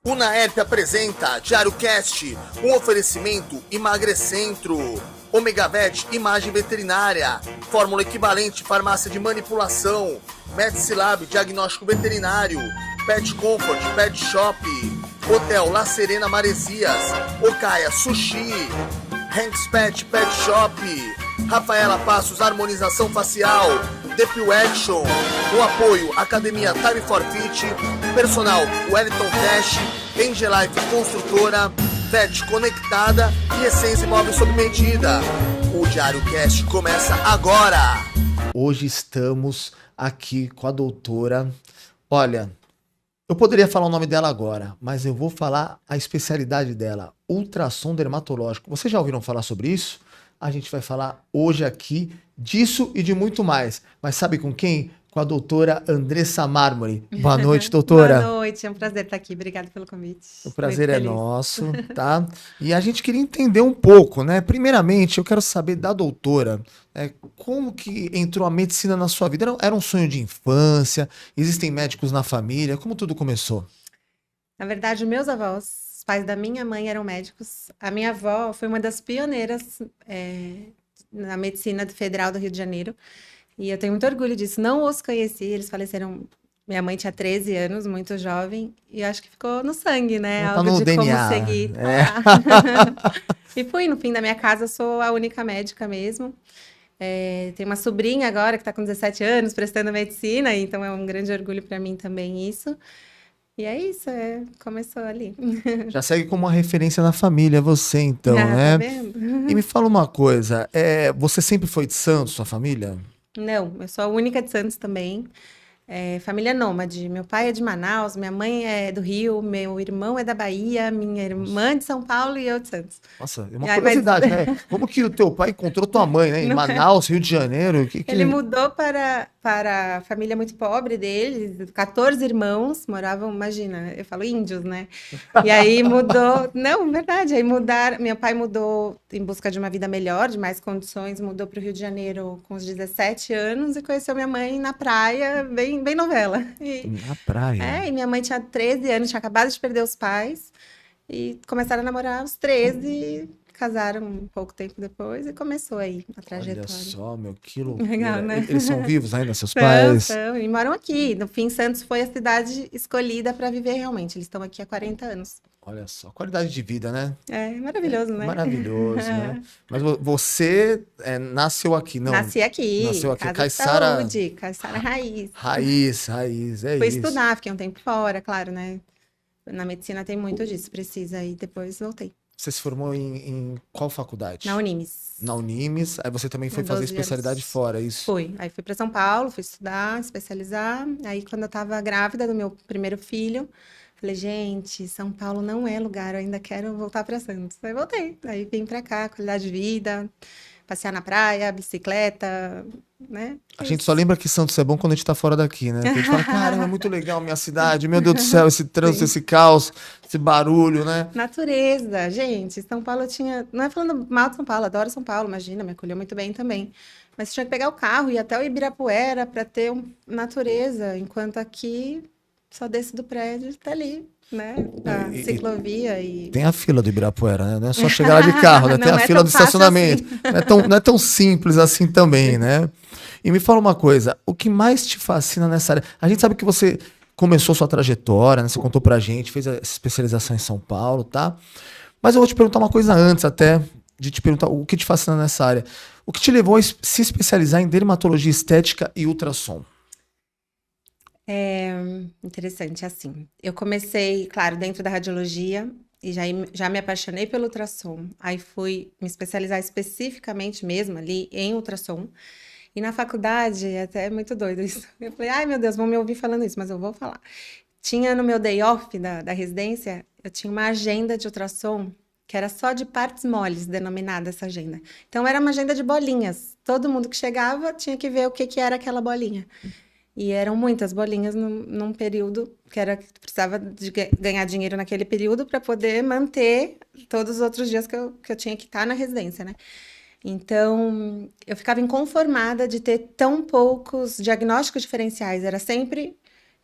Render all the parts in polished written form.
Unaerp apresenta Diário Cast, um oferecimento Emagrecentro, Omegavet Imagem Veterinária, Fórmula Equivalente Farmácia de Manipulação, Medicilab Diagnóstico Veterinário, Pet Comfort Pet Shop, Hotel La Serena Maresias, Okaya Sushi, Hanks Pet Pet Shop, Rafaela Passos Harmonização Facial, Depil Action, o apoio Academia Time for Fit, Personal Wellington Cash, Angelife Construtora, Vet Conectada e Essência Imóvel sob medida. O Diário Cast começa agora. Hoje estamos aqui com a doutora. Olha, eu poderia falar o nome dela agora, mas eu vou falar a especialidade dela, ultrassom dermatológico. Vocês já ouviram falar sobre isso? A gente vai falar hoje aqui disso e de muito mais. Mas sabe com quem? Com a doutora Andressa Marmori. Boa noite, doutora. Boa noite, é um prazer estar aqui. Obrigada pelo convite. O prazer é nosso, tá? E a gente queria entender um pouco, né? Primeiramente, eu quero saber da doutora, como que entrou a medicina na sua vida? Era um sonho de infância? Existem médicos na família? Como tudo começou? Na verdade, meus avós, os pais da minha mãe eram médicos. A minha avó foi uma das pioneiras na medicina federal do Rio de Janeiro. E eu tenho muito orgulho disso. Não os conheci, eles faleceram. Minha mãe tinha 13 anos, muito jovem, e acho que ficou no sangue, né? Tá algo no de DNA. Como seguir. E fui, no fim da minha casa, sou a única médica mesmo. Tem uma sobrinha agora que está com 17 anos, prestando medicina, então é um grande orgulho para mim também isso. E é isso, começou ali. Já segue como uma referência na família, você então, né? Tá vendo? E me fala uma coisa, você sempre foi de Santos, sua família? Não, eu sou a única de Santos também. Família nômade. Meu pai é de Manaus, minha mãe é do Rio, meu irmão é da Bahia, minha irmã é de São Paulo e eu de Santos. Nossa, é uma curiosidade, né? Como que o teu pai encontrou tua mãe, né? Em Manaus, Rio de Janeiro? Ele mudou para a família muito pobre dele, 14 irmãos, moravam, imagina, eu falo índios, né? E aí mudou, não, verdade, aí mudaram, meu pai mudou em busca de uma vida melhor, de mais condições, mudou para o Rio de Janeiro com os 17 anos e conheceu minha mãe na praia, bem novela. Na praia? E minha mãe tinha 13 anos, tinha acabado de perder os pais, e começaram a namorar aos 13, casaram um pouco tempo depois e começou aí a trajetória. Olha só, meu, que loucura. Legal, né? Eles são vivos ainda, seus pais? São, e moram aqui. No fim, Santos foi a cidade escolhida para viver realmente. Eles estão aqui há 40 anos. Olha só, qualidade de vida, né? É maravilhoso, né? Maravilhoso, né? Mas você nasceu aqui, não? Nasci aqui. Nasceu aqui, Casa de Caiçara... Saúde, Caiçara Raiz. Raiz, é Fui isso. estudar, fiquei um tempo fora, claro, né? Na medicina tem muito disso, precisa. E depois voltei. Você se formou em qual faculdade? Na Unimes. Na Unimes. Aí você também foi fazer especialidade fora, isso? Fui. Aí fui para São Paulo, fui estudar, especializar. Aí quando eu tava grávida do meu primeiro filho, falei, gente, São Paulo não é lugar, eu ainda quero voltar para Santos. Aí voltei. Aí vim para cá, qualidade de vida, passear na praia, bicicleta, né? A gente só lembra que Santos é bom quando a gente tá fora daqui, né? Porque a gente fala, caramba, é muito legal minha cidade, meu Deus do céu, esse trânsito, esse caos, esse barulho, né? Natureza, gente, São Paulo tinha... Não é falando mal de São Paulo, adoro São Paulo, imagina, me acolheu muito bem também. Mas tinha que pegar o carro e ir até o Ibirapuera para ter natureza, enquanto aqui só desce do prédio e tá ali, né? A ciclovia e... Tem a fila do Ibirapuera, né? Não é só chegar lá de carro, né? Tem a fila do estacionamento. Assim. Não é tão simples assim também, né? E me fala uma coisa, o que mais te fascina nessa área? A gente sabe que você começou sua trajetória, né? Você contou pra gente, fez a especialização em São Paulo, tá? Mas eu vou te perguntar uma coisa antes até de te perguntar o que te fascina nessa área. O que te levou a se especializar em dermatologia estética e ultrassom? Interessante, assim. Eu comecei, claro, dentro da radiologia e já me apaixonei pelo ultrassom. Aí fui me especializar especificamente mesmo ali em ultrassom. E na faculdade, até é muito doido isso. Eu falei, ai meu Deus, vão me ouvir falando isso, mas eu vou falar. Tinha no meu day off da residência, eu tinha uma agenda de ultrassom que era só de partes moles, denominada essa agenda. Então era uma agenda de bolinhas. Todo mundo que chegava tinha que ver o que era aquela bolinha. E eram muitas bolinhas num período que precisava de ganhar dinheiro naquele período para poder manter todos os outros dias que eu tinha que estar na residência, né? Então, eu ficava inconformada de ter tão poucos diagnósticos diferenciais. Era sempre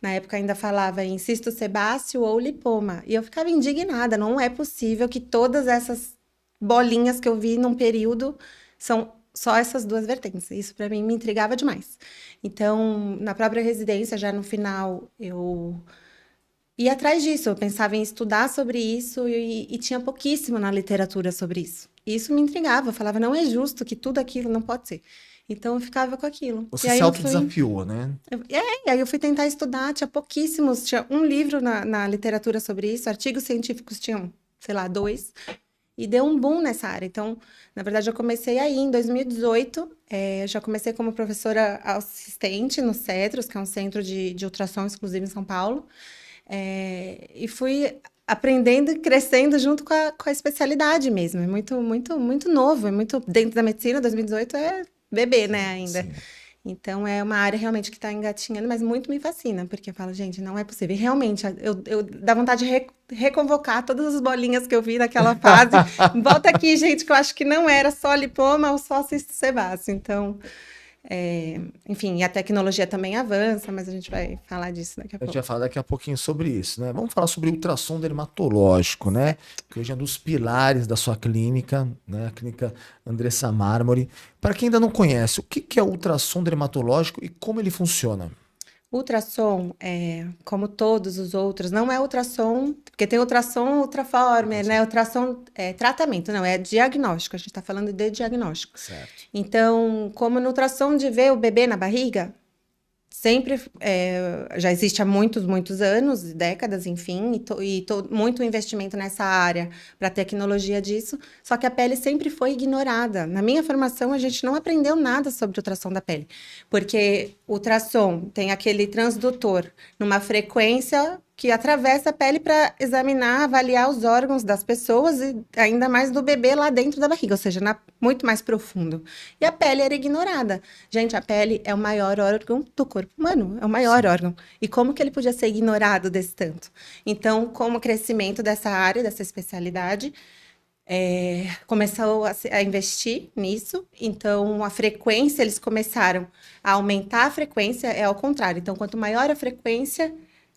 Na época ainda falava em cisto sebáceo ou lipoma. E eu ficava indignada, não é possível que todas essas bolinhas que eu vi num período são só essas duas vertentes. Isso para mim me intrigava demais. Então, na própria residência, já no final, eu ia atrás disso. Eu pensava em estudar sobre isso e tinha pouquíssimo na literatura sobre isso. E isso me intrigava. Eu falava, não é justo que tudo aquilo não pode ser. Então, eu ficava com aquilo. Você se autodesafiou, né? Aí eu fui tentar estudar, tinha pouquíssimos, tinha um livro na literatura sobre isso, artigos científicos tinham, sei lá, 2, e deu um boom nessa área. Então, na verdade, eu comecei aí em 2018, já comecei como professora assistente no CETROS, que é um centro de ultrassom exclusivo em São Paulo, e fui aprendendo e crescendo junto com a especialidade mesmo. É muito, muito, muito novo, é muito dentro da medicina. 2018 é bebê, né, ainda. Sim. Então, é uma área realmente que está engatinhando, mas muito me fascina, porque eu falo, gente, não é possível. E realmente, eu dá vontade de reconvocar todas as bolinhas que eu vi naquela fase. Volta aqui, gente, que eu acho que não era só lipoma ou só cisto sebáceo. Então, enfim, a tecnologia também avança, mas a gente vai falar disso daqui a pouco. A gente vai falar daqui a pouquinho sobre isso, né? Vamos falar sobre ultrassom dermatológico, né? Que hoje é um dos pilares da sua clínica, né? A clínica Andressa Marmori. Para quem ainda não conhece, o que é ultrassom dermatológico e como ele funciona? Ultrassom, como todos os outros, não é ultrassom, porque tem ultrassom ultraformer, né? Ultrassom é tratamento, não, é diagnóstico, a gente está falando de diagnóstico. Certo. Então, como no ultrassom de ver o bebê na barriga, sempre, já existe há muitos, muitos anos, décadas, enfim, muito investimento nessa área para tecnologia disso, só que a pele sempre foi ignorada. Na minha formação, a gente não aprendeu nada sobre ultrassom da pele, porque o ultrassom tem aquele transdutor numa frequência que atravessa a pele para examinar, avaliar os órgãos das pessoas e ainda mais do bebê lá dentro da barriga, ou seja, muito mais profundo. E a pele era ignorada. Gente, a pele é o maior órgão do corpo humano, é o maior órgão. E como que ele podia ser ignorado desse tanto? Então, com o crescimento dessa área, dessa especialidade, começou a investir nisso. Então, a frequência, eles começaram a aumentar a frequência, é ao contrário. Então, quanto maior a frequência,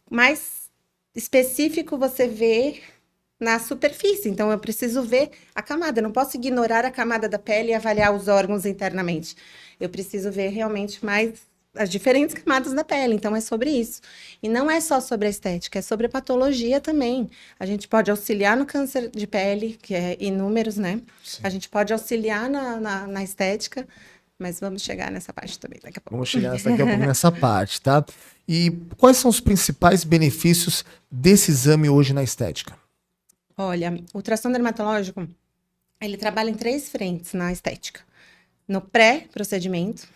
mais específico você vê na superfície. Então, eu preciso ver a camada. Eu não posso ignorar a camada da pele e avaliar os órgãos internamente. Eu preciso ver realmente mais as diferentes camadas da pele. Então, é sobre isso. E não é só sobre a estética, é sobre a patologia também. A gente pode auxiliar no câncer de pele, que é inúmeros, né? Sim. A gente pode auxiliar na estética, mas vamos chegar nessa parte também daqui a pouco. Vamos chegar daqui a pouco nessa parte, tá? E quais são os principais benefícios desse exame hoje na estética? Olha, o ultrassom dermatológico, ele trabalha em 3 frentes na estética. No pré-procedimento,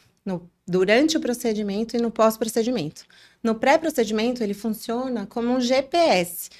durante o procedimento e no pós-procedimento. No pré-procedimento, ele funciona como um GPS.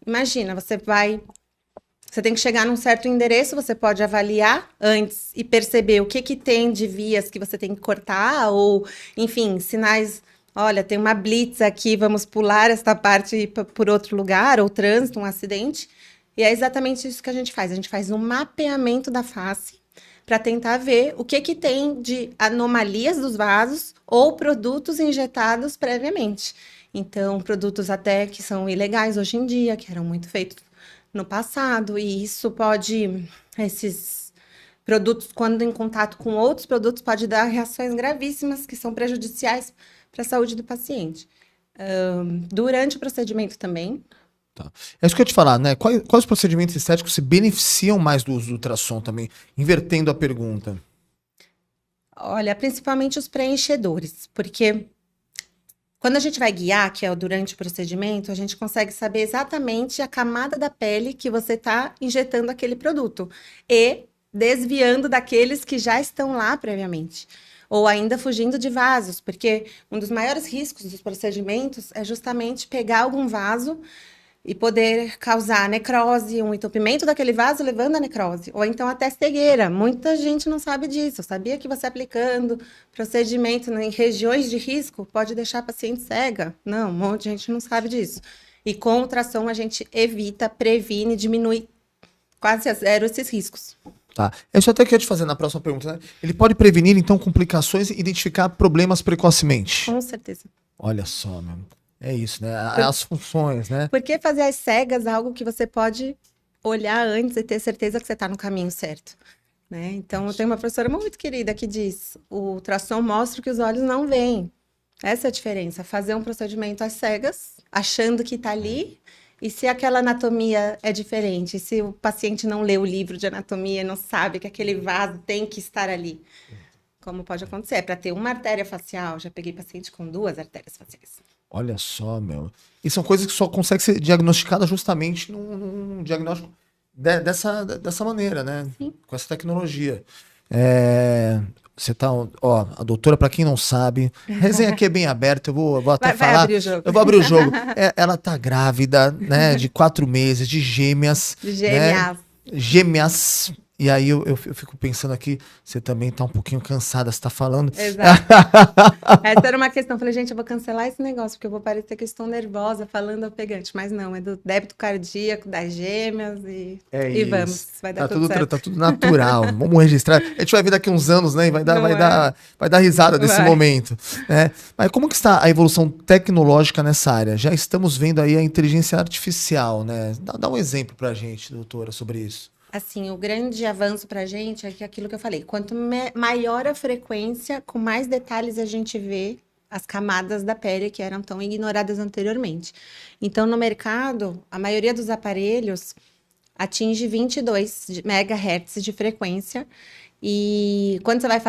Imagina, você tem que chegar num certo endereço, você pode avaliar antes e perceber o que tem de vias que você tem que cortar, ou, enfim, sinais, olha, tem uma blitz aqui, vamos pular esta parte e ir por outro lugar, ou trânsito, um acidente. E é exatamente isso que a gente faz. A gente faz um mapeamento da face para tentar ver o que tem de anomalias dos vasos ou produtos injetados previamente. Então, produtos até que são ilegais hoje em dia, que eram muito feitos no passado, e isso esses produtos, quando em contato com outros produtos, pode dar reações gravíssimas que são prejudiciais para a saúde do paciente. Durante o procedimento também. Tá. É isso que eu ia te falar, né? Quais procedimentos estéticos se beneficiam mais do uso do ultrassom também? Invertendo a pergunta. Olha, principalmente os preenchedores, porque quando a gente vai guiar, que é durante o procedimento, a gente consegue saber exatamente a camada da pele que você está injetando aquele produto e desviando daqueles que já estão lá previamente. Ou ainda fugindo de vasos, porque um dos maiores riscos dos procedimentos é justamente pegar algum vaso e poder causar necrose, um entupimento daquele vaso levando a necrose, ou então até cegueira. Muita gente não sabe disso. Sabia que você aplicando procedimento em regiões de risco pode deixar a paciente cega? Não, um monte de gente não sabe disso. E com ultrassom a gente evita, previne, diminui quase a zero esses riscos. Tá. Eu só até queria te fazer na próxima pergunta, né? Ele pode prevenir, então, complicações e identificar problemas precocemente? Com certeza. Olha só, meu. É isso, né? As funções, né? Por que fazer às cegas algo que você pode olhar antes e ter certeza que você está no caminho certo? Né? Então, eu tenho uma professora muito querida que diz: o ultrassom mostra o que os olhos não veem. Essa é a diferença. Fazer um procedimento às cegas, achando que está ali, e se aquela anatomia é diferente, se o paciente não lê o livro de anatomia, não sabe que aquele vaso tem que estar ali. Como pode acontecer? É para ter uma artéria facial. Já peguei paciente com 2 artérias faciais. Olha só, meu. E são coisas que só conseguem ser diagnosticadas justamente num diagnóstico dessa maneira, né? Sim. Com essa tecnologia. Você tá, ó, a doutora, para quem não sabe, a resenha aqui é bem aberta, eu vou até falar. Vai abrir o jogo. Eu vou abrir o jogo. Ela tá grávida, né? De 4 meses, de gêmeas. Gêmeas. Né? Gêmeas. E aí eu fico pensando aqui, você também tá um pouquinho cansada, você tá falando. Exato. Essa era uma questão. Falei, gente, eu vou cancelar esse negócio, porque eu vou parecer que eu estou nervosa falando ofegante. Mas não, é do débito cardíaco, das gêmeas e vamos. Vai dar tudo certo. Tá tudo natural. Vamos registrar. A gente vai ver daqui uns anos, né? E vai dar risada desse momento. Né? Mas como que está a evolução tecnológica nessa área? Já estamos vendo aí a inteligência artificial, né? Dá um exemplo pra gente, doutora, sobre isso. Assim, o grande avanço para a gente é que aquilo que eu falei, quanto maior a frequência, com mais detalhes a gente vê as camadas da pele que eram tão ignoradas anteriormente. Então, no mercado, a maioria dos aparelhos atinge 22 MHz de frequência. E quando você vai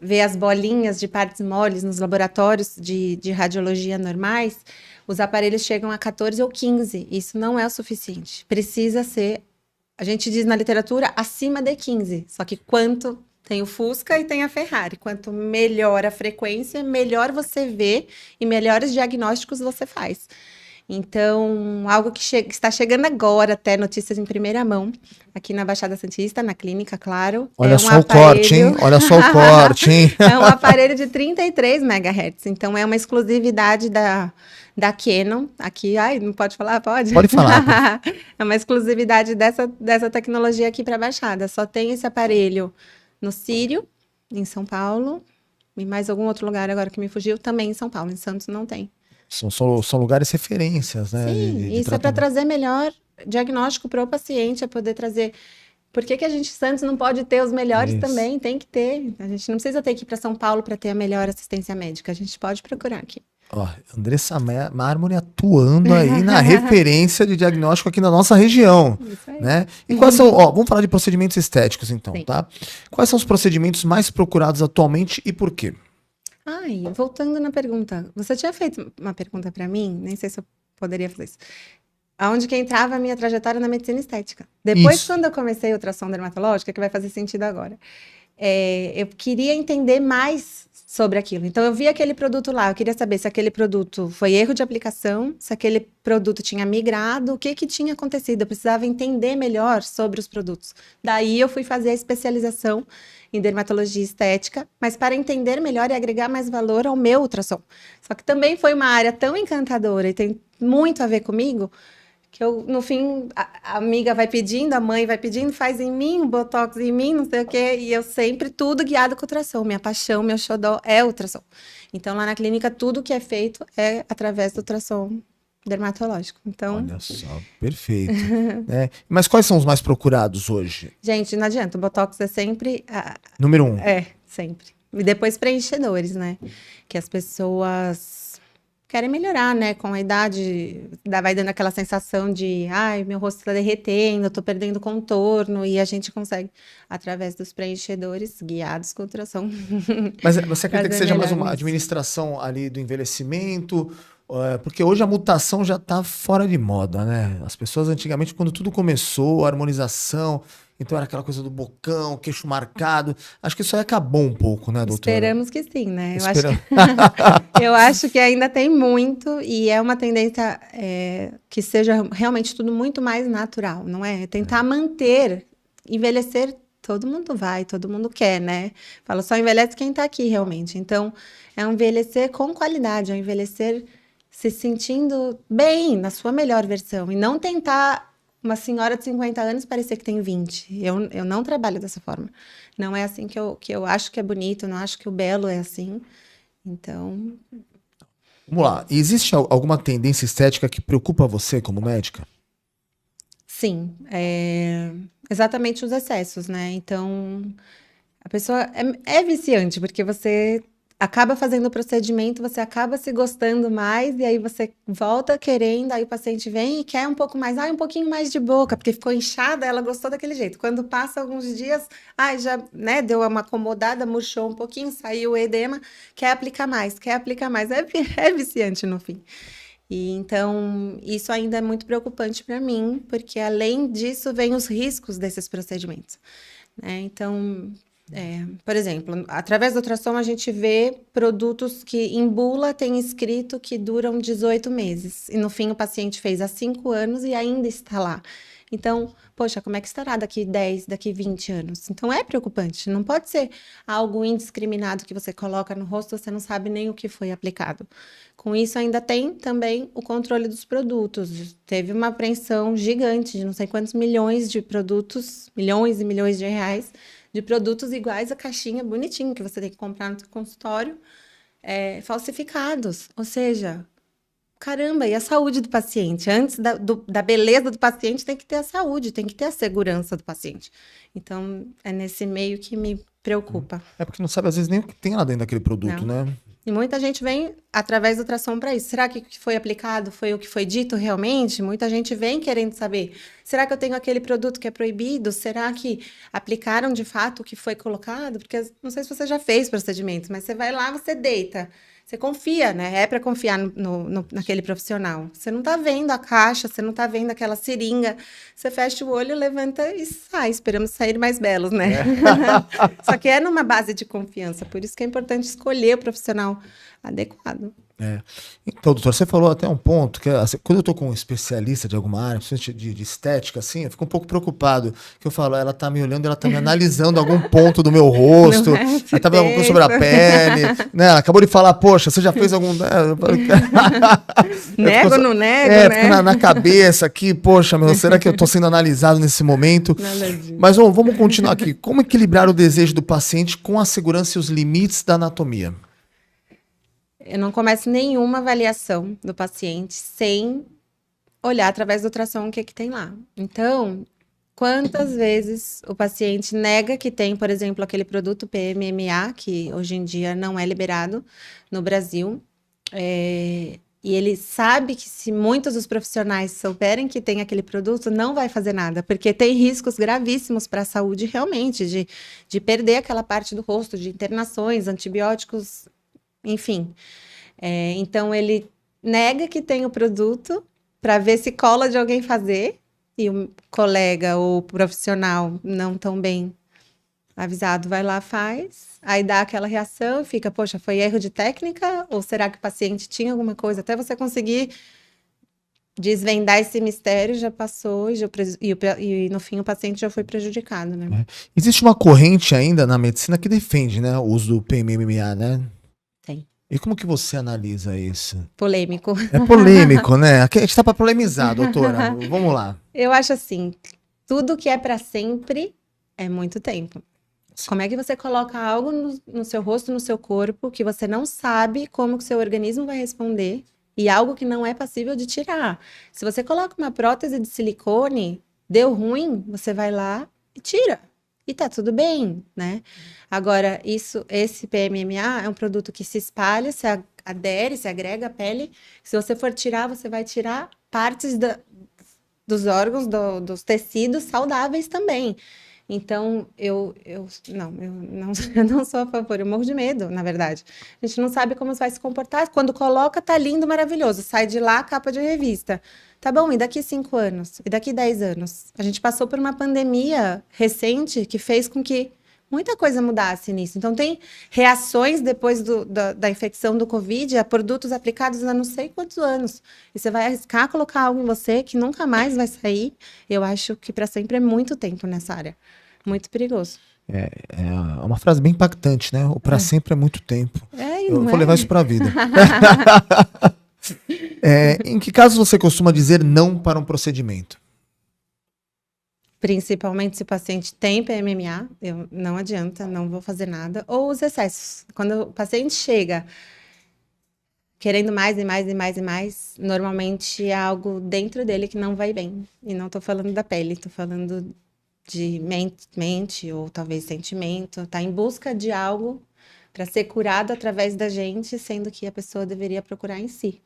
ver as bolinhas de partes moles nos laboratórios de radiologia normais, os aparelhos chegam a 14 ou 15. Isso não é o suficiente. Precisa ser, a gente diz na literatura, acima de 15. Só que quanto tem o Fusca e tem a Ferrari. Quanto melhor a frequência, melhor você vê e melhores diagnósticos você faz. Então, algo que está chegando agora, até notícias em primeira mão, aqui na Baixada Santista, na clínica, claro. Olha só o corte, hein? Olha só o corte, hein? É um aparelho de 33 MHz. Então, é uma exclusividade da Canon. Aqui, não pode falar? Pode? Pode falar. É uma exclusividade dessa tecnologia aqui para a Baixada. Só tem esse aparelho no Sírio, em São Paulo, e mais algum outro lugar agora que me fugiu, também em São Paulo. Em Santos não tem. São lugares referências, né? Sim, isso é para trazer melhor diagnóstico para o paciente, é poder trazer. Por que a gente, Santos, não pode ter os melhores também? Tem que ter. A gente não precisa ter que ir para São Paulo para ter a melhor assistência médica. A gente pode procurar aqui. Ó, Andressa Mármore atuando aí na referência de diagnóstico aqui na nossa região. Isso aí. Né? E quais são, vamos falar de procedimentos estéticos então, Sim. Tá? Quais são os procedimentos mais procurados atualmente e por quê? Voltando na pergunta, você tinha feito uma pergunta para mim, nem sei se eu poderia fazer isso. Aonde que entrava a minha trajetória na medicina estética. Depois, quando eu comecei ultrassom dermatológica, que vai fazer sentido agora, eu queria entender mais sobre aquilo. Então, eu vi aquele produto lá, eu queria saber se aquele produto foi erro de aplicação, se aquele produto tinha migrado, o que tinha acontecido. Eu precisava entender melhor sobre os produtos. Daí, eu fui fazer a especialização em dermatologia estética, mas para entender melhor e agregar mais valor ao meu ultrassom. Só que também foi uma área tão encantadora e tem muito a ver comigo, que eu, no fim, a amiga vai pedindo, a mãe vai pedindo, faz em mim, botox em mim, não sei o quê, e eu sempre, tudo guiado com ultrassom. Minha paixão, meu xodó é ultrassom. Então, lá na clínica, tudo que é feito é através do ultrassom dermatológico. Então... Olha só, perfeito. Né? Mas quais são os mais procurados hoje? Gente, não adianta, o botox é sempre... Número 1. Sempre. E depois preenchedores, né? Que as pessoas querem melhorar, né? Com a idade, vai dando aquela sensação de, meu rosto está derretendo, eu tô perdendo contorno, e a gente consegue, através dos preenchedores, guiados com ultrassom. Mas você acredita que seja mais uma administração ali do envelhecimento? Porque hoje a mutação já está fora de moda, né? As pessoas antigamente, quando tudo começou, a harmonização, então era aquela coisa do bocão, queixo marcado. Acho que isso aí acabou um pouco, né, doutora? Esperamos que sim, né? Eu acho que ainda tem muito, e é uma tendência que seja realmente tudo muito mais natural, não é? Tentar manter, envelhecer, todo mundo vai, todo mundo quer, né? Falo, só envelhece quem está aqui realmente. Então, é um envelhecer com qualidade, é um envelhecer se sentindo bem, na sua melhor versão, e não tentar uma senhora de 50 anos parecer que tem 20. Eu não trabalho dessa forma. Não é assim que eu acho que é bonito, não acho que o belo é assim. Então... Vamos lá. Existe alguma tendência estética que preocupa você como médica? Sim, exatamente os excessos, né? Então, a pessoa é viciante, porque você acaba fazendo o procedimento, você acaba se gostando mais, e aí você volta querendo, aí o paciente vem e quer um pouco mais, um pouquinho mais de boca, porque ficou inchada, ela gostou daquele jeito. Quando passa alguns dias, já, né, deu uma acomodada, murchou um pouquinho, saiu o edema, quer aplicar mais, é viciante no fim. E então, isso ainda é muito preocupante para mim, porque além disso, vem os riscos desses procedimentos, né? Então, por exemplo, através do ultrassom a gente vê produtos que em bula tem escrito que duram 18 meses. E no fim o paciente fez há 5 anos e ainda está lá. Então, poxa, como é que estará daqui 10, daqui 20 anos? Então é preocupante. Não pode ser algo indiscriminado que você coloca no rosto, você não sabe nem o que foi aplicado. Com isso, ainda tem também o controle dos produtos. Teve uma apreensão gigante de não sei quantos milhões de produtos, milhões e milhões de reais, de produtos iguais à caixinha bonitinho que você tem que comprar no seu consultório, falsificados. Ou seja, caramba, e a saúde do paciente? Antes da beleza do paciente, tem que ter a saúde, tem que ter a segurança do paciente. Então, é nesse meio que me preocupa. É porque não sabe, às vezes, nem o que tem lá dentro daquele produto, Não. né? E muita gente vem através do ultrassom para isso. Será que o que foi aplicado foi o que foi dito realmente? Muita gente vem querendo saber. Será que eu tenho aquele produto que é proibido? Será que aplicaram de fato o que foi colocado? Porque não sei se você já fez procedimentos, mas você vai lá, você deita. Você confia, né? É para confiar naquele profissional. Você não tá vendo a caixa, você não tá vendo aquela seringa. Você fecha o olho, levanta e sai. Esperamos sair mais belos, né? Só que é numa base de confiança. Por isso que é importante escolher o profissional adequado. Então, doutor, você falou até um ponto que assim, quando eu tô com um especialista de alguma área, principalmente de estética, assim, eu fico um pouco preocupado. Que eu falo, ela tá me olhando, ela tá me analisando algum ponto do meu rosto, ela tá vendo alguma coisa sobre a pele, né? Ela acabou de falar, poxa, você já fez algum. Nego ou não nego, né? Fica na cabeça aqui, poxa, meu, será que eu tô sendo analisado nesse momento? Nada disso. Mas vamos continuar aqui. Como equilibrar o desejo do paciente com a segurança e os limites da anatomia? Eu não começo nenhuma avaliação do paciente sem olhar através do ultrassom o que tem lá. Então, quantas vezes o paciente nega que tem, por exemplo, aquele produto PMMA, que hoje em dia não é liberado no Brasil, e ele sabe que se muitos dos profissionais souberem que tem aquele produto, não vai fazer nada, porque tem riscos gravíssimos para a saúde realmente, de perder aquela parte do rosto, de internações, antibióticos, enfim. Então, ele nega que tem o produto para ver se cola de alguém fazer, e o colega ou profissional não tão bem avisado vai lá, faz, aí dá aquela reação e fica, poxa, foi erro de técnica? Ou será que o paciente tinha alguma coisa? Até você conseguir desvendar esse mistério, já passou e no fim o paciente já foi prejudicado, né? Existe uma corrente ainda na medicina que defende, né, o uso do PMMA, né? Tem. E como que você analisa isso? Polêmico. É polêmico, né? Aqui a gente tá para polemizar, doutora. Vamos lá. Eu acho assim, tudo que é para sempre é muito tempo. Como é que você coloca algo no seu rosto, no seu corpo, que você não sabe como que o seu organismo vai responder, e algo que não é passível de tirar? Se você coloca uma prótese de silicone, deu ruim, você vai lá e tira. E tá tudo bem, né? Agora, esse PMMA é um produto que se espalha, se adere, se agrega à pele. Se você for tirar, você vai tirar partes dos órgãos, dos tecidos saudáveis também. Então, eu não sou a favor, eu morro de medo, na verdade. A gente não sabe como vai se comportar. Quando coloca, tá lindo, maravilhoso. Sai de lá, capa de revista. Tá bom, e daqui 5 anos? E daqui 10 anos? A gente passou por uma pandemia recente que fez com que muita coisa mudasse nisso. Então, tem reações depois da infecção do Covid a produtos aplicados há não sei quantos anos. E você vai arriscar colocar algo em você que nunca mais vai sair. Eu acho que para sempre é muito tempo nessa área. Muito perigoso. É uma frase bem impactante, né? O para sempre é muito tempo. Eu vou levar isso para a vida. Em que casos você costuma dizer não para um procedimento? Principalmente se o paciente tem PMMA, não adianta, não vou fazer nada. Ou os excessos. Quando o paciente chega querendo mais e mais e mais e mais, normalmente é algo dentro dele que não vai bem. E não tô falando da pele, tô falando de mente ou talvez sentimento. Tá em busca de algo para ser curado através da gente, sendo que a pessoa deveria procurar em si,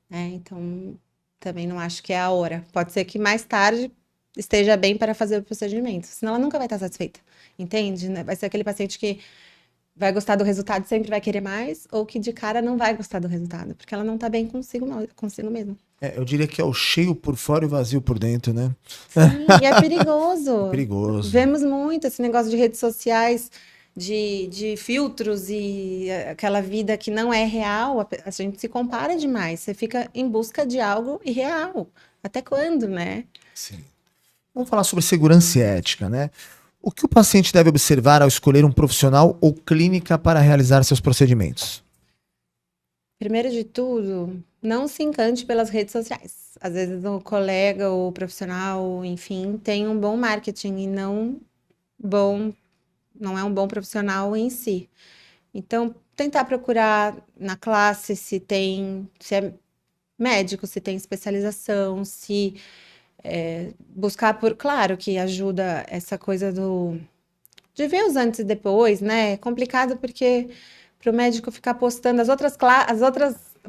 né? Então, também não acho que é a hora. Pode ser que mais tarde esteja bem para fazer o procedimento, senão ela nunca vai estar satisfeita, entende? Né? Vai ser aquele paciente que vai gostar do resultado e sempre vai querer mais, ou que de cara não vai gostar do resultado, porque ela não tá bem consigo mesmo. Eu diria que é o cheio por fora e o vazio por dentro, né? Sim, e é perigoso. É perigoso. Vemos muito esse negócio de redes sociais, de filtros e aquela vida que não é real, a gente se compara demais, você fica em busca de algo irreal. Até quando, né? Sim. Vamos falar sobre segurança e ética, né? O que o paciente deve observar ao escolher um profissional ou clínica para realizar seus procedimentos? Primeiro de tudo, não se encante pelas redes sociais. Às vezes o colega ou o profissional, enfim, tem um bom marketing e não é um bom profissional em si. Então, tentar procurar na classe se é médico, se tem especialização, se buscar claro que ajuda essa coisa de ver os antes e depois, né? É complicado porque para o médico ficar postando as outras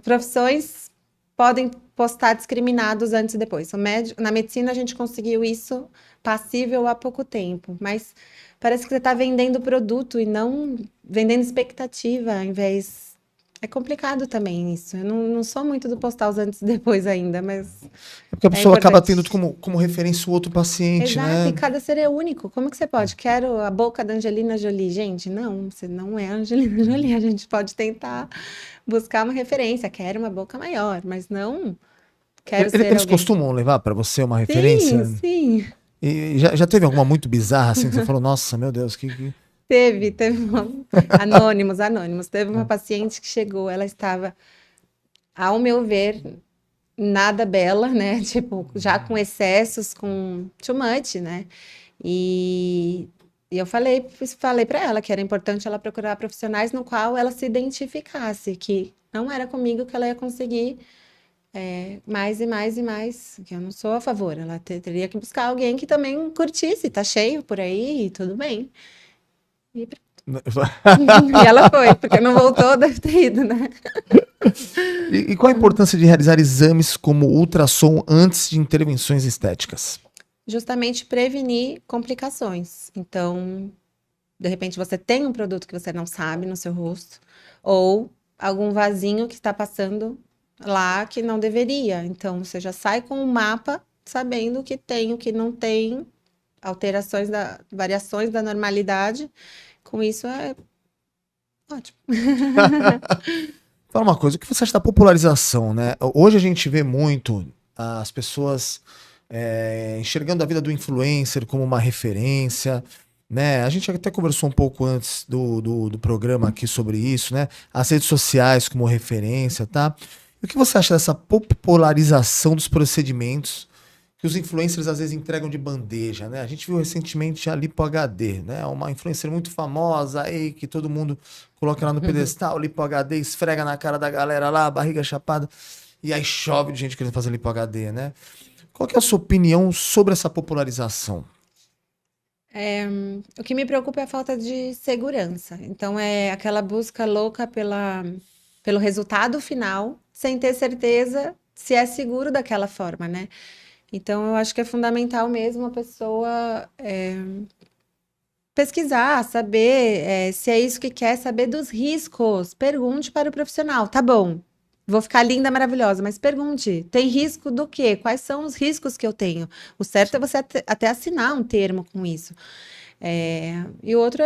profissões podem postar discriminados antes e depois. Na medicina a gente conseguiu isso passível há pouco tempo, mas parece que você está vendendo produto e não vendendo expectativa ao invés. É complicado também isso. Eu não sou muito do postar os antes e depois ainda, mas. É porque a pessoa acaba tendo como referência o outro paciente, exato, né? E cada ser é único. Como que você pode? Quero a boca da Angelina Jolie. Gente, não, você não é a Angelina Jolie. A gente pode tentar buscar uma referência. Quero uma boca maior, mas não quero ser Eles alguém. costumam levar para você uma referência? Sim. E já teve alguma muito bizarra assim que você falou, nossa, meu Deus, que... Teve anônimos. Teve uma paciente que chegou, ela estava, ao meu ver, nada bela, né? Tipo, já com excessos, com too much, né? E eu falei para ela que era importante ela procurar profissionais no qual ela se identificasse, que não era comigo que ela ia conseguir mais e mais e mais, que eu não sou a favor. Ela teria que buscar alguém que também curtisse, tá cheio por aí, tudo bem. E ela foi, porque não voltou, deve ter ido, né? E qual a importância de realizar exames como ultrassom antes de intervenções estéticas? Justamente prevenir complicações. Então, de repente você tem um produto que você não sabe no seu rosto, ou algum vasinho que está passando lá que não deveria. Então, você já sai com um mapa sabendo o que tem, o que não tem, variações da normalidade. Com isso é ótimo. Fala uma coisa, o que você acha da popularização, né? Hoje a gente vê muito as pessoas enxergando a vida do influencer como uma referência, né? A gente até conversou um pouco antes do programa aqui sobre isso, né? As redes sociais como referência, tá? E o que você acha dessa popularização dos procedimentos que os influencers às vezes entregam de bandeja, né? A gente viu recentemente a Lipo HD, né? Uma influencer muito famosa aí, que todo mundo coloca lá no pedestal, Lipo HD, esfrega na cara da galera lá, barriga chapada, e aí chove de gente querendo fazer Lipo HD, né? Qual que é a sua opinião sobre essa popularização? O que me preocupa é a falta de segurança. Então, é aquela busca louca pelo resultado final, sem ter certeza se é seguro daquela forma, né? Então, eu acho que é fundamental mesmo a pessoa pesquisar, saber se é isso que quer, saber dos riscos. Pergunte para o profissional. Tá bom, vou ficar linda, maravilhosa, mas pergunte, tem risco do quê? Quais são os riscos que eu tenho? O certo é você até assinar um termo com isso. E o outro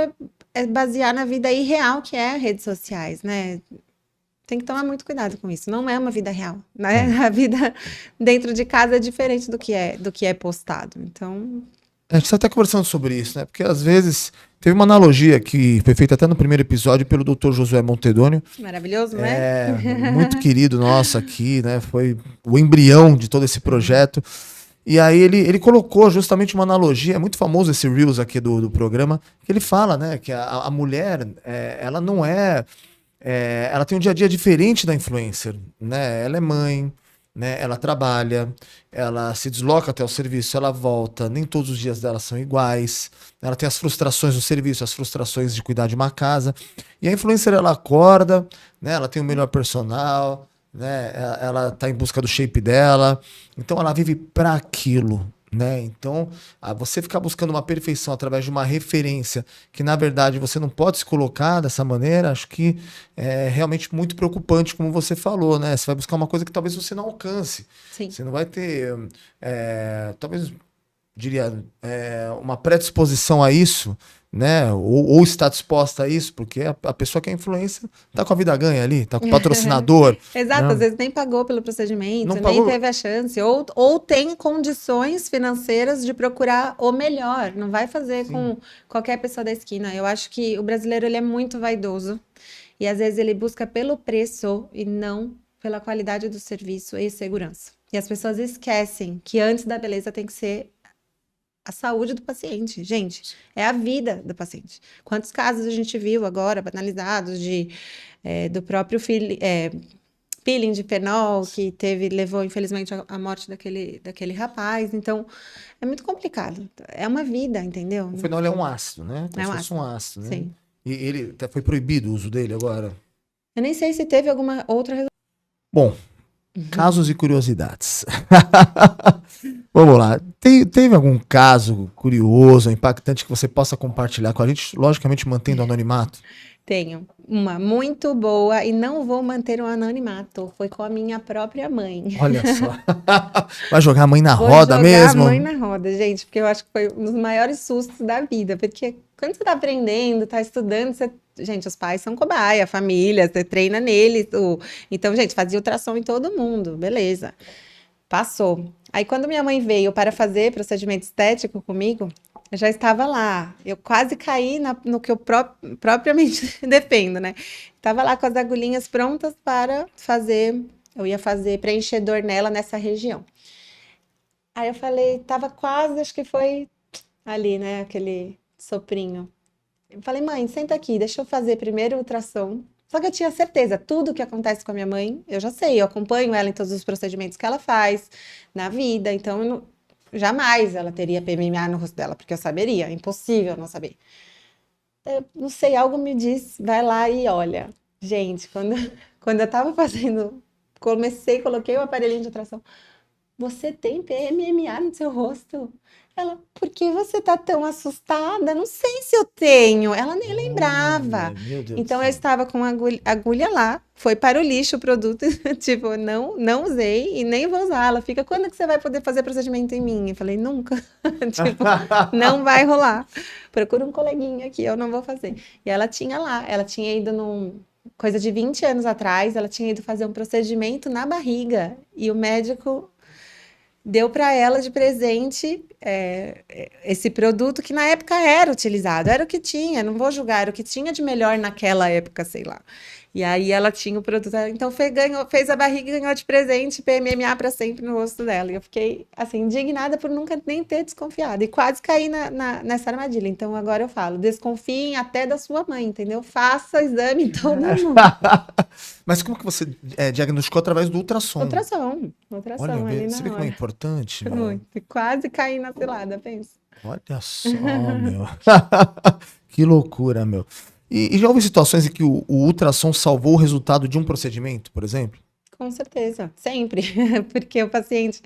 é basear na vida irreal que é redes sociais, né? Tem que tomar muito cuidado com isso. Não é uma vida real, né? A vida dentro de casa é diferente do que é postado. Então, a gente está até conversando sobre isso, né? Porque às vezes teve uma analogia que foi feita até no primeiro episódio pelo Dr. Josué Montedônio. Maravilhoso, né? Muito querido nosso aqui, né? Foi o embrião de todo esse projeto. E aí ele colocou justamente uma analogia, é muito famoso esse Reels aqui do programa, que ele fala, né? Que a mulher, ela não é ela tem um dia a dia diferente da influencer, né? Ela é mãe, né? Ela trabalha, ela se desloca até o serviço, ela volta, nem todos os dias dela são iguais. Ela tem as frustrações do serviço, as frustrações de cuidar de uma casa. E a influencer, ela acorda, né? Ela tem o melhor personal, né? Ela tá em busca do shape dela. Então ela vive para aquilo, né? Então, você ficar buscando uma perfeição através de uma referência que, na verdade, você não pode se colocar dessa maneira, acho que é realmente muito preocupante, como você falou, né? Você vai buscar uma coisa que talvez você não alcance. Sim. Você não vai ter, talvez, diria, uma predisposição a isso, né? Ou está disposta a isso, porque a pessoa que é influência tá com a vida ganha ali, tá com o patrocinador. Exato, né? às vezes nem pagou pelo procedimento, Não nem pagou. teve a chance, ou tem condições financeiras de procurar o melhor, não vai fazer Sim. com qualquer pessoa da esquina. Eu acho que o brasileiro ele é muito vaidoso e às vezes ele busca pelo preço e não pela qualidade do serviço e segurança. E as pessoas esquecem que antes da beleza tem que ser a saúde do paciente. Gente, é a vida do paciente. Quantos casos a gente viu agora, banalizados, do próprio peeling de fenol, que levou, infelizmente, à morte daquele rapaz. Então, é muito complicado. É uma vida, entendeu? O fenol é um ácido, né? Como É se um fosse um ácido, né? Sim. E ele até foi proibido o uso dele agora. Eu nem sei se teve alguma outra resolução. Bom, casos e curiosidades. Vamos lá. Teve algum caso curioso, impactante que você possa compartilhar com a gente? Logicamente mantendo o anonimato. Tenho uma muito boa e não vou manter o anonimato. Foi com a minha própria mãe. Olha só. Vai jogar a mãe na Vou roda jogar mesmo? a mãe na roda, gente, porque eu acho que foi um dos maiores sustos da vida. Porque quando você tá aprendendo, tá estudando, gente, os pais são cobaia, a família, você treina neles. Então, gente, fazia ultrassom em todo mundo, beleza. Passou. Aí, quando minha mãe veio para fazer procedimento estético comigo, eu já estava lá. Eu quase caí no que eu propriamente defendo, né? Estava lá com as agulhinhas prontas para fazer. Eu ia fazer preenchedor nessa região. Aí eu falei, tava quase, acho que foi ali, né? Aquele soprinho. Eu falei, mãe, senta aqui, deixa eu fazer primeiro o ultrassom. Só que eu tinha certeza, tudo que acontece com a minha mãe, eu já sei, eu acompanho ela em todos os procedimentos que ela faz na vida, então jamais ela teria PMMA no rosto dela, porque eu saberia, é impossível não saber. Eu não sei, algo me diz, vai lá e olha. Gente, quando eu tava fazendo, coloquei o aparelhinho de ultrassom, você tem PMMA no seu rosto? Ela, por que você tá tão assustada? Não sei se eu tenho. Ela nem lembrava. Meu Deus Então do eu céu. estava com a agulha lá, foi para o lixo o produto, tipo, não usei e nem vou usar. Ela fica, quando que você vai poder fazer procedimento em mim? Eu falei, nunca. Tipo, não vai rolar. Procura um coleguinha aqui, eu não vou fazer. E ela tinha lá, ela tinha ido coisa de 20 anos atrás, ela tinha ido fazer um procedimento na barriga e o médico deu para ela de presente esse produto que na época era utilizado, era o que tinha, não vou julgar, era o que tinha de melhor naquela época, sei lá. E aí ela tinha o produto, então fez a barriga e ganhou de presente PMMA para sempre no rosto dela. E eu fiquei, assim, indignada por nunca nem ter desconfiado. E quase caí nessa armadilha. Então agora eu falo, desconfiem até da sua mãe, entendeu? Faça exame em todo mundo. Mas como que você diagnosticou através do ultrassom? Ultrassom Olha, ali você na vê como é hora. importante, meu? Muito. E quase caí na cilada, pensa. Olha só, meu. Que loucura, meu. E já houve situações em que o ultrassom salvou o resultado de um procedimento, por exemplo? Com certeza, sempre. Porque o paciente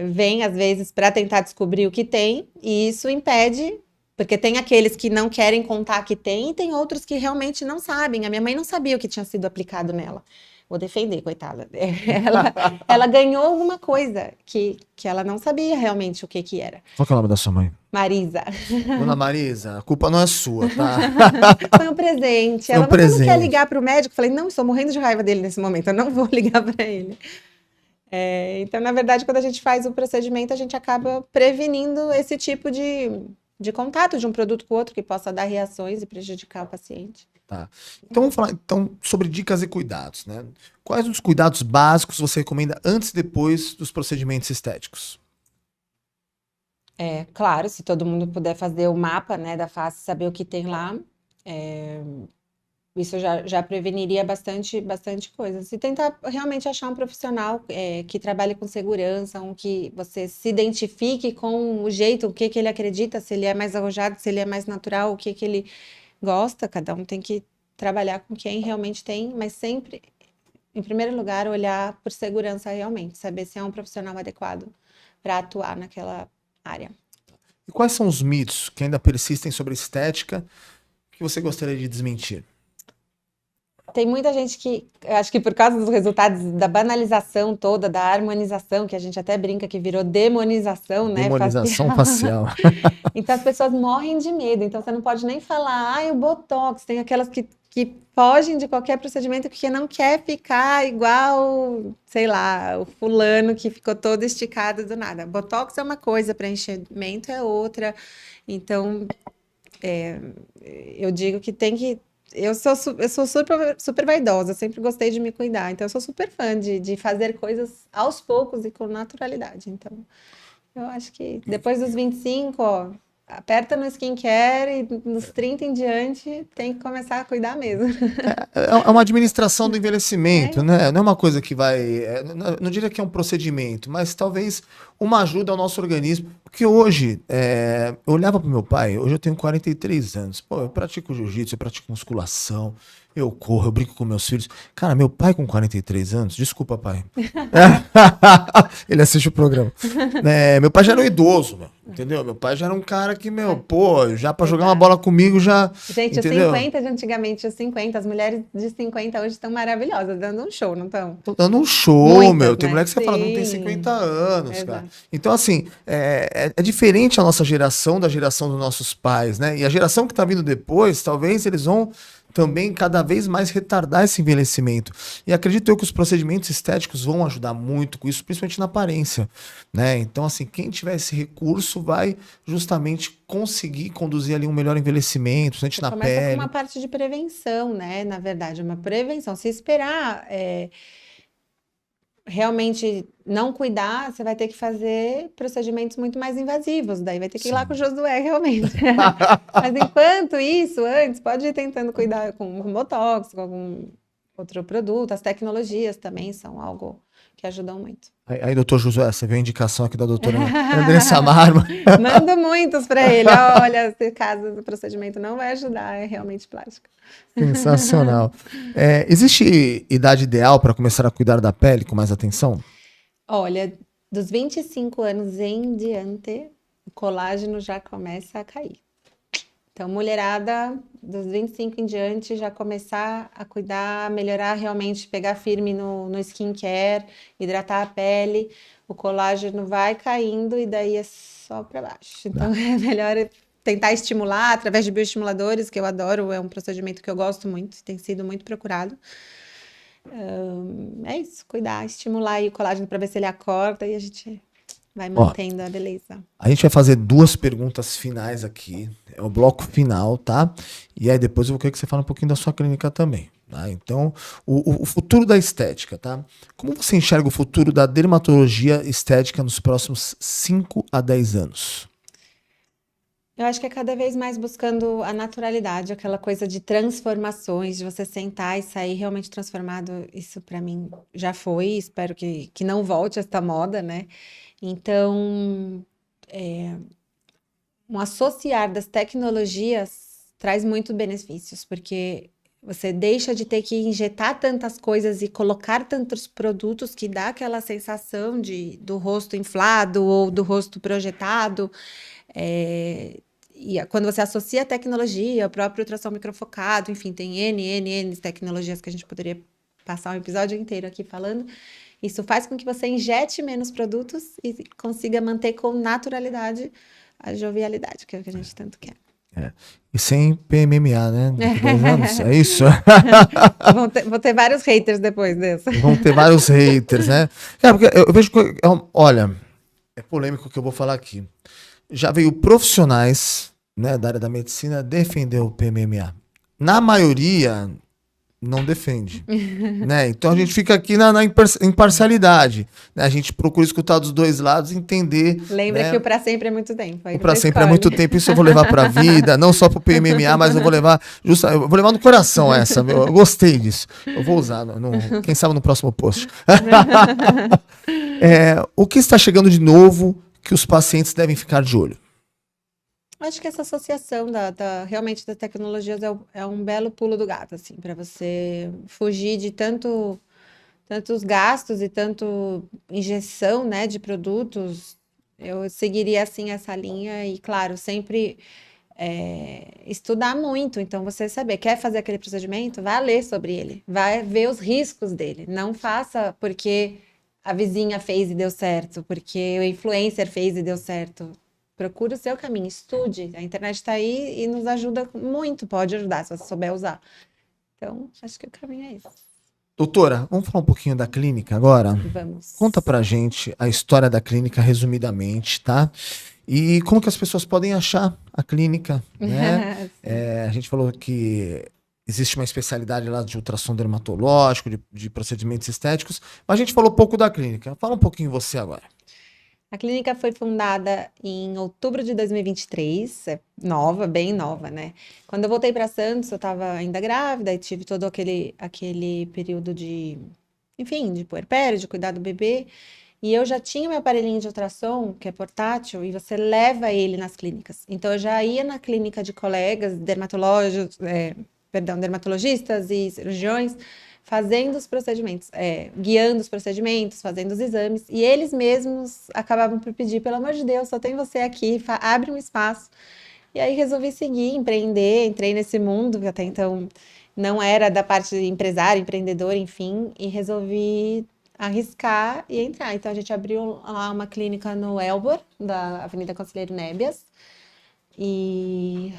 vem, às vezes, para tentar descobrir o que tem, e isso impede, porque tem aqueles que não querem contar que tem, e tem outros que realmente não sabem. A minha mãe não sabia o que tinha sido aplicado nela. Vou defender, coitada. Ela ganhou alguma coisa que ela não sabia realmente o que era. Qual que é o nome da sua mãe? Marisa. Dona Marisa, a culpa não é sua, tá? Foi um presente. Foi um Ela, você não quer presente. ligar para o médico? Eu falei, não, estou morrendo de raiva dele nesse momento, eu não vou ligar para ele. Então, na verdade, quando a gente faz o procedimento, a gente acaba prevenindo esse tipo de contato de um produto com o outro que possa dar reações e prejudicar o paciente. Tá. Então vamos falar sobre dicas e cuidados, né? Quais os cuidados básicos você recomenda antes e depois dos procedimentos estéticos? Claro, se todo mundo puder fazer o mapa, né, da face, saber o que tem lá, Isso já preveniria bastante coisas. E tentar realmente achar um profissional que trabalhe com segurança, um que você se identifique com o jeito, o que ele acredita, se ele é mais arrojado, se ele é mais natural, o que ele gosta. Cada um tem que trabalhar com quem realmente tem, mas sempre, em primeiro lugar, olhar por segurança realmente, saber se é um profissional adequado para atuar naquela área. E quais são os mitos que ainda persistem sobre estética que você gostaria de desmentir? Tem muita gente que, acho que por causa dos resultados da banalização toda, da harmonização, que a gente até brinca que virou demonização, né? Demonização facial. Então as pessoas morrem de medo. Então você não pode nem falar, o Botox. Tem aquelas que fogem de qualquer procedimento porque não quer ficar igual, sei lá, o fulano que ficou todo esticado do nada. Botox é uma coisa, preenchimento é outra. Então, eu digo que tem que. Eu sou super vaidosa, sempre gostei de me cuidar, então eu sou super fã de fazer coisas aos poucos e com naturalidade. Então, eu acho que depois dos 25, ó, aperta no skincare e nos 30 em diante tem que começar a cuidar mesmo. É uma administração do envelhecimento, né? Não é uma coisa que vai. Não diria que é um procedimento, mas talvez uma ajuda ao nosso organismo. Porque hoje, eu olhava para o meu pai, hoje eu tenho 43 anos. Pô, eu pratico jiu-jitsu, eu pratico musculação, eu corro, eu brinco com meus filhos. Cara, meu pai com 43 anos, desculpa, pai. Ele assiste o programa. Meu pai já era um idoso, meu, entendeu? Meu pai já era um cara que, já para jogar uma bola comigo já. Gente, entendeu? Os 50 de antigamente, os 50, as mulheres de 50 hoje estão maravilhosas, dando um show, não estão? Tô dando um show, Muitas, meu. Tem né? mulher que você Sim. fala, não tem 50 anos, Exato. cara. Então, assim, é diferente a nossa geração da geração dos nossos pais, né? E a geração que tá vindo depois, talvez eles vão também cada vez mais retardar esse envelhecimento. E acredito eu que os procedimentos estéticos vão ajudar muito com isso, principalmente na aparência, né? Então, assim, quem tiver esse recurso vai justamente conseguir conduzir ali um melhor envelhecimento, principalmente na Começa pele. com uma parte de prevenção, né? Na verdade, uma prevenção. Se esperar realmente não cuidar, você vai ter que fazer procedimentos muito mais invasivos. Daí vai ter que ir lá com o Josué, realmente. Mas enquanto isso, antes, pode ir tentando cuidar com Botox, com algum outro produto. As tecnologias também são algo que ajudam muito. Aí, doutor Josué, você viu a indicação aqui da doutora Andressa Marma. Mando muitos para ele. Olha, se caso do procedimento não vai ajudar, é realmente plástico. Sensacional. Existe idade ideal para começar a cuidar da pele com mais atenção? Olha, dos 25 anos em diante, o colágeno já começa a cair. Então, mulherada, dos 25 em diante, já começar a cuidar, melhorar realmente, pegar firme no skincare, hidratar a pele, o colágeno vai caindo e daí é só para baixo. Então, é melhor tentar estimular através de bioestimuladores, que eu adoro, é um procedimento que eu gosto muito, tem sido muito procurado. É isso, cuidar, estimular aí o colágeno para ver se ele acorda e a gente vai mantendo a beleza. A gente vai fazer 2 perguntas finais aqui. É o bloco final, tá? E aí depois eu vou querer que você fale um pouquinho da sua clínica também. Tá? Então, o futuro da estética, tá? Como você enxerga o futuro da dermatologia estética nos próximos 5 a 10 anos? Eu acho que é cada vez mais buscando a naturalidade, aquela coisa de transformações, de você sentar e sair realmente transformado. Isso para mim já foi, espero que não volte esta moda, né? Então, um associar das tecnologias traz muitos benefícios, porque você deixa de ter que injetar tantas coisas e colocar tantos produtos que dá aquela sensação do rosto inflado ou do rosto projetado. E quando você associa a tecnologia, o próprio ultrassom microfocado, enfim, tem N tecnologias que a gente poderia passar um episódio inteiro aqui falando. Isso faz com que você injete menos produtos e consiga manter com naturalidade a jovialidade, que é o que a gente tanto quer. E sem PMMA, né? 2 anos, é isso? Vou ter vários haters depois dessa. Vão ter vários haters, né? Porque eu vejo que, olha, é polêmico o que eu vou falar aqui. Já veio profissionais, né, da área da medicina defender o PMMA. Na maioria, não defende. Né? Então a gente fica aqui na imparcialidade. Né? A gente procura escutar dos dois lados e entender. Lembra, né? Que o pra sempre é muito tempo. O pra sempre é muito tempo. Isso eu vou levar pra vida, não só pro PMMA, mas eu vou levar eu vou levar no coração essa. Eu gostei disso. Eu vou usar, quem sabe no próximo post. O que está chegando de novo que os pacientes devem ficar de olho? Acho que essa associação realmente das tecnologias é um belo pulo do gato, assim, para você fugir de tantos gastos e tanto injeção, né, de produtos. Eu seguiria, assim, essa linha e, claro, sempre estudar muito. Então, você saber, quer fazer aquele procedimento? Vai ler sobre ele, vai ver os riscos dele. Não faça porque a vizinha fez e deu certo, porque o influencer fez e deu certo. Procure o seu caminho, estude. A internet está aí e nos ajuda muito, pode ajudar se você souber usar. Então, acho que o caminho é esse. Doutora, vamos falar um pouquinho da clínica agora? Vamos. Conta pra gente a história da clínica resumidamente, tá? E como que as pessoas podem achar a clínica, né? A gente falou que existe uma especialidade lá de ultrassom dermatológico, de procedimentos estéticos, mas a gente falou pouco da clínica. Fala um pouquinho você agora. A clínica foi fundada em outubro de 2023, nova, bem nova, né? Quando eu voltei para Santos, eu estava ainda grávida e tive todo aquele período de puerpério, de cuidar do bebê. E eu já tinha meu aparelhinho de ultrassom, que é portátil, e você leva ele nas clínicas. Então, eu já ia na clínica de colegas, dermatologistas e cirurgiões, fazendo os procedimentos, guiando os procedimentos, fazendo os exames, e eles mesmos acabavam por pedir, pelo amor de Deus, só tem você aqui, abre um espaço. E aí resolvi seguir, empreender, entrei nesse mundo, que até então não era da parte de empresário, empreendedor, enfim, e resolvi arriscar e entrar. Então a gente abriu lá uma clínica no Elbor, da Avenida Conselheiro Nébias, e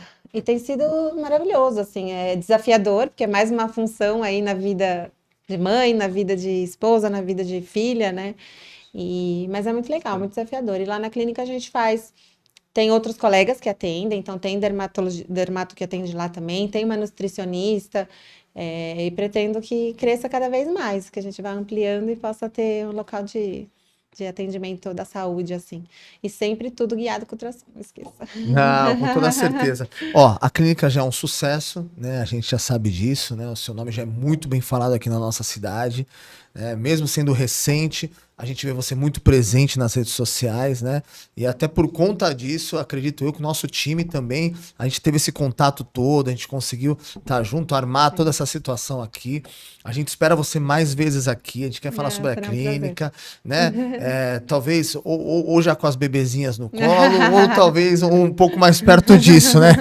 tem sido maravilhoso, assim, é desafiador, porque é mais uma função aí na vida de mãe, na vida de esposa, na vida de filha, né? Mas é muito legal, muito desafiador. E lá na clínica a gente tem outros colegas que atendem, então tem dermato que atende lá também, tem uma nutricionista, e pretendo que cresça cada vez mais, que a gente vá ampliando e possa ter um local de atendimento da saúde, assim. E sempre tudo guiado com ultrassom, não esqueça. Não, com toda certeza. Ó, a clínica já é um sucesso, né? A gente já sabe disso, né? O seu nome já é muito bem falado aqui na nossa cidade, né? Mesmo sendo recente, a gente vê você muito presente nas redes sociais, né? E até por conta disso, acredito eu que o nosso time também, a gente teve esse contato todo, a gente conseguiu estar junto, armar toda essa situação aqui. A gente espera você mais vezes aqui, a gente quer falar sobre a clínica, né? Talvez, ou já com as bebezinhas no colo, ou talvez um pouco mais perto disso, né?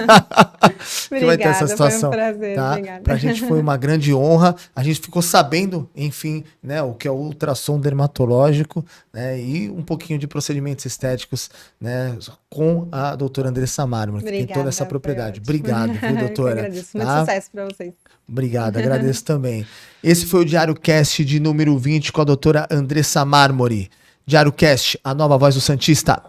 Que vai ter essa situação. Foi um prazer, tá? Obrigada. Pra gente foi uma grande honra. A gente ficou sabendo, enfim, né, o que é o ultrassom dermatológico, né, e um pouquinho de procedimentos estéticos, né, com a doutora Andressa Mármore, que tem toda essa propriedade. Obrigado, viu, doutora? Eu agradeço. Muito sucesso para vocês. Obrigado, agradeço também. Esse foi o Diário Cast de número 20 com a doutora Andressa Mármore. Diário Cast, a nova voz do Santista.